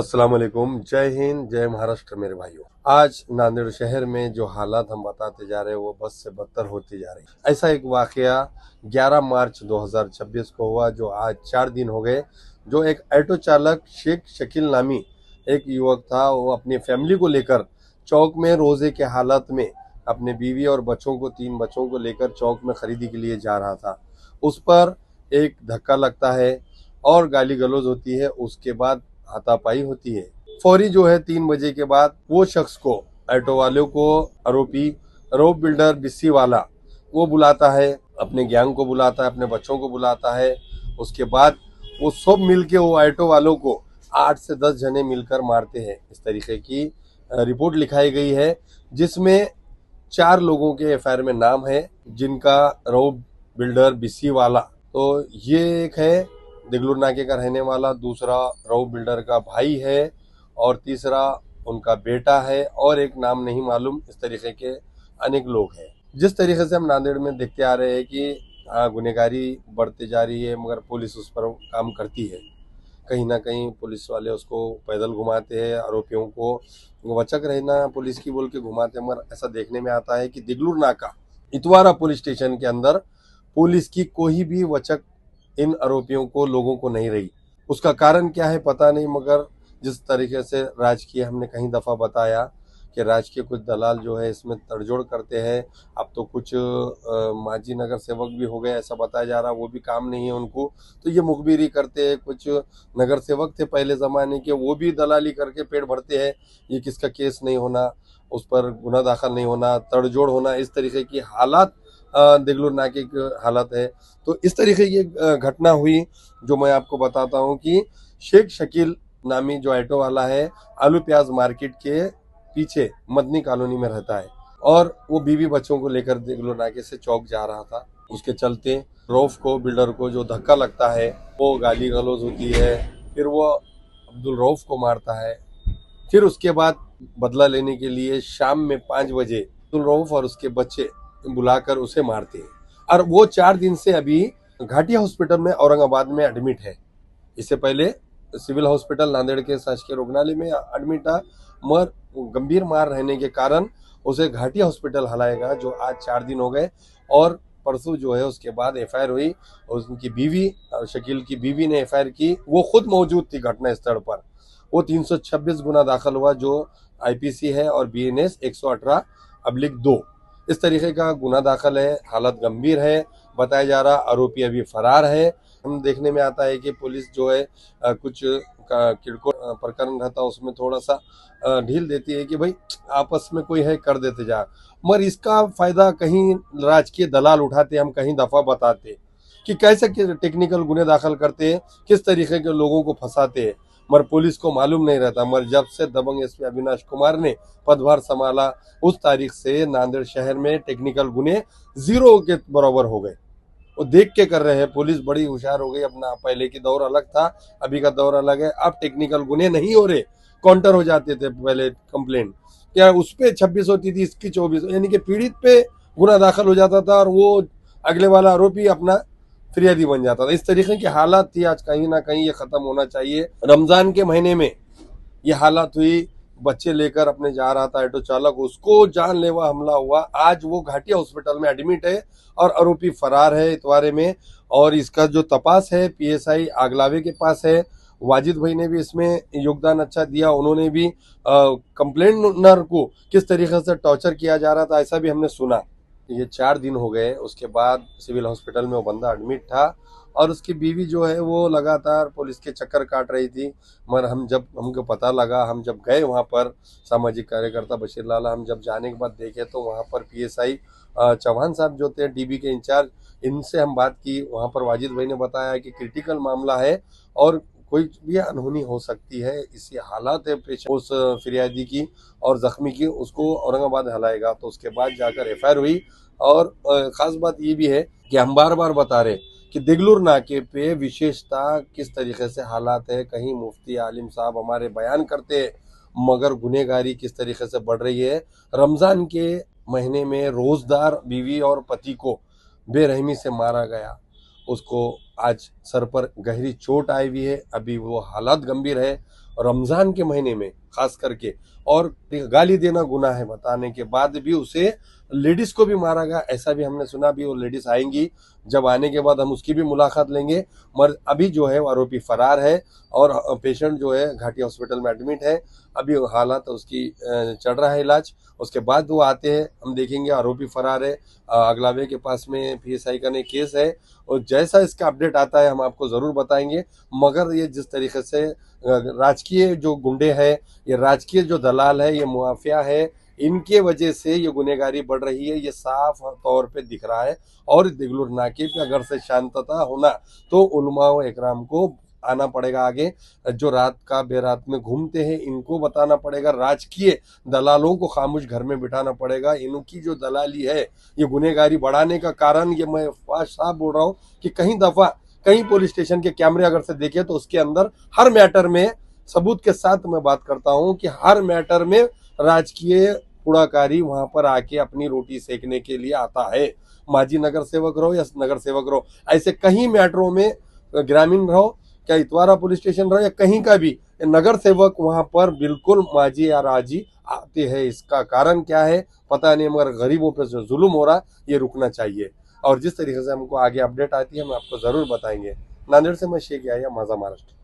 अस्सलाम वालेकुम, जय हिंद, जय महाराष्ट्र मेरे भाइयों। आज नांदेड़ शहर में जो हालात हम बताते जा रहे हैं वो बस से बदतर होती जा रही है। ऐसा एक वाकया 11 मार्च 2026 को हुआ जो आज 4 दिन हो गए। जो एक ऑटो चालक शेख शकील नामी एक युवक था, वो अपनी फैमिली को लेकर चौक में रोजे के हालत में अपने बीवी और बच्चों को 3 बच्चों को लेकर चौक में खरीदी के लिए जा रहा था। उस पर एक धक्का लगता है और गाली गलौज होती है। उसके बाद हाथापाई होती है। फौरी जो है 3 बजे के बाद वो शख्स को, ऑटो वाले को, आरोपी रोप बिल्डर बिस्सी वाला वो बुलाता है, अपने गैंग को बुलाता है, अपने बच्चों को बुलाता है। उसके बाद वो सब मिलके वो ऑटो वालों को 8 से 10 जने मिलकर मारते हैं। इस तरीके की रिपोर्ट लिखाई गई है जिसमें 4 लोगों के एफआईआर में नाम है, जिनका रोप बिल्डर बिस्सी वाला, तो ये एक है दिगलूर नाके का रहने वाला, दूसरा रोप बिल्डर का भाई है और तीसरा उनका बेटा है और एक नाम नहीं मालूम। इस तरीके के अनेक लोग हैं। जिस तरीके से हम नांदेड़ में देखते आ रहे हैं कि गुनहगारी बढ़ती जा रही है, मगर पुलिस उस पर काम करती है। कहीं ना कहीं पुलिस वाले उसको पैदल घुमाते हैं, आरोपियों को वचक रहना पुलिस की बोल के घुमाते हैं। मगर ऐसा देखने में आता है कि दिगलूर नाका इतवारा पुलिस स्टेशन के अंदर पुलिस की कोई भी वचक इन आरोपियों को, लोगों को नहीं रही। उसका कारण क्या है पता नहीं, मगर जिस तरीके से राजकीय, हमने कई दफा बताया कि राजकीय कुछ दलाल जो है इसमें तड़जोड़ करते हैं। अब तो कुछ माजी नगर सेवक भी हो गए ऐसा बताया जा रहा, वो भी काम नहीं है उनको, तो ये मुखबिरी करते हैं। कुछ नगर सेवक थे पहले जमाने के, वो भी दलाली करके पेट भरते हैं। ये किसका केस नहीं होना, उस पर गुना दाखिल नहीं होना, तड़जोड़ होना, इस तरीके की हालात दिगलूर नाके की हालत है। तो इस तरीके की घटना हुई जो मैं आपको बताता हूँ कि शेख शकील नामी जो ऑटो वाला है, आलू प्याज मार्केट के पीछे मदनी कॉलोनी में रहता है और वो बीवी बच्चों को लेकर दिगलूर नाके से चौक जा रहा था। उसके चलते रऊफ को, बिल्डर को जो धक्का लगता है, वो गाली गलौज होती है। फिर वो अब्दुल रऊफ को मारता है। फिर उसके बाद बदला लेने के लिए शाम में 5 बजे अब्दुल रऊफ और उसके बच्चे बुलाकर उसे मारते हैं। और वो 4 दिन से अभी घाटिया हॉस्पिटल में औरंगाबाद में एडमिट है। इससे पहले सिविल हॉस्पिटल नांदेड़ के शासकीय रुग्णालय में एडमिट था, मगर गंभीर मार रहने के कारण उसे घाटिया हॉस्पिटल हलाएगा, जो आज 4 दिन हो गए। और परसों जो है उसके बाद एफआईआर हुई और उनकी बीवी, शकील की बीवी ने एफआईआर की। वो खुद मौजूद थी घटना स्थल पर। वो 326 गुना दाखिल हुआ जो आईपीसी है और बीएनएस 118/2 इस तरीके का गुना दाखिल है। हालत गंभीर है बताया जा रहा। आरोपी अभी फरार है। हम देखने में आता है कि पुलिस जो है कुछ किरकोळ प्रकरण रहता है उसमें थोड़ा सा ढील देती है कि भाई आपस में कोई है कर देते जा, मगर इसका फायदा कहीं राजकीय दलाल उठाते। हम कहीं दफा बताते कि कैसे टेक्निकल गुने दाखिल करते हैं, किस तरीके के लोगों को फंसाते हैं, मगर पुलिस को मालूम नहीं रहता। मगर जब से दबंग एसपी अविनाश कुमार ने पदभार संभाला उस तारीख से नांदेड़ शहर में टेक्निकल गुने 0 के बराबर हो गए। वो देख के कर रहे हैं। पुलिस बड़ी होशियार हो गई। अपना पहले की दौर अलग था, अभी का दौर अलग है। अब टेक्निकल गुने नहीं हो रहे, काउंटर हो जाते थे पहले कंप्लेंट, क्या उस पे 26 होती थी, इसकी 24, यानी कि पीड़ित पे गुना दाखिल हो जाता था और वो अगले वाला आरोपी अपना फिरियादी बन जाता था। इस तरीके की हालात थी। आज कहीं ना कहीं ये खत्म होना चाहिए। रमजान के महीने में ये हालत हुई। बच्चे लेकर अपने जा रहा था ऑटो चालक, उसको जानलेवा हमला हुआ। आज वो घाटिया हॉस्पिटल में एडमिट है और आरोपी फरार है इतवारे में। और इसका जो तपास है पीएसआई आगलावे के पास है। वाजिद भाई ने भी इसमें योगदान अच्छा दिया। उन्होंने भी कंप्लेंटर को किस तरीके से टॉर्चर किया जा रहा था ऐसा भी हमने सुना। ये 4 दिन हो गए। उसके बाद सिविल हॉस्पिटल में वो बंदा एडमिट था और उसकी बीवी जो है वो लगातार पुलिस के चक्कर काट रही थी। मगर हमको पता लगा, हम जब गए वहाँ पर, सामाजिक कार्यकर्ता बशीर लाला, हम जब जाने के बाद देखे तो वहाँ पर पीएसआई चौहान साहब जो थे डीबी के इंचार्ज, इनसे हम बात की। वहाँ पर वाजिद भाई ने बताया कि क्रिटिकल मामला है और कोई भी अनहोनी हो सकती है। इसी हालात है पेश उस फिरियादी की और जख्मी की, उसको औरंगाबाद हलाएगा। तो उसके बाद जाकर एफआईआर हुई। और खास बात ये भी है कि हम बार बार बता रहे कि दिगलूर नाके पे विशेषता किस तरीके से हालात है। कहीं मुफ्ती आलिम साहब हमारे बयान करते हैं, मगर गुनहगारी किस तरीके से बढ़ रही है। रमजान के महीने में रोजदार बीवी और पति को बेरहमी से मारा गया। उसको आज सर पर गहरी चोट आई हुई है, अभी वो हालत गंभीर है रमजान के महीने में खास करके, और गाली देना गुनाह है बताने के बाद भी उसे लेडीज को भी मारा गया, ऐसा भी हमने सुना। भी वो लेडीज आएंगी, जब आने के बाद हम उसकी भी मुलाकात लेंगे। मगर अभी जो है वो आरोपी फरार है और पेशेंट जो है घाटी हॉस्पिटल में एडमिट है। अभी हालात उसकी चल रहा है इलाज। उसके बाद वो आते हैं, हम देखेंगे। आरोपी फरार है, अगलावे के पास में पीएसआई का ने केस है, और जैसा इसका अपडेट आता है हम आपको जरूर बताएंगे। मगर ये जिस तरीके से राजकीय जो गुंडे हैं, ये राजकीय जो दलाल है, ये मुआफिया है, इनके वजह से ये गुनहगारी बढ़ रही है, ये साफ तौर पे दिख रहा है। और दिगलुर नाके पे अगर से शांतता होना तो उलमा व इकराम को आना पड़ेगा आगे। जो रात का बेरात में घूमते हैं इनको बताना पड़ेगा, राजकीय दलालों को खामोश घर में बिठाना पड़ेगा। इनकी जो दलाली है, ये गुनहगारी बढ़ाने का कारण, ये मैं साफ बोल रहा हूँ कि कहीं पुलिस स्टेशन के कैमरे अगर से देखे तो उसके अंदर हर मैटर में सबूत के साथ मैं बात करता हूं कि हर मैटर में राजकीय पुड़ाकारी वहां पर आके अपनी रोटी सेकने के लिए आता है। माजी नगर सेवक रहो या नगर सेवक रहो, ऐसे कहीं मैटरों में ग्रामीण रहो, क्या इतवारा पुलिस स्टेशन रहो या कहीं का भी, नगर सेवक वहां पर बिल्कुल माजी या राजी आते हैं। इसका कारण क्या है पता नहीं, मगर गरीबों पर जो जुल्म हो रहा ये रुकना चाहिए। और जिस तरीके से हमको आगे अपडेट आती है हम आपको जरूर बताएंगे। नांदेड़ से मैं शेख याया, माझा महाराष्ट्र।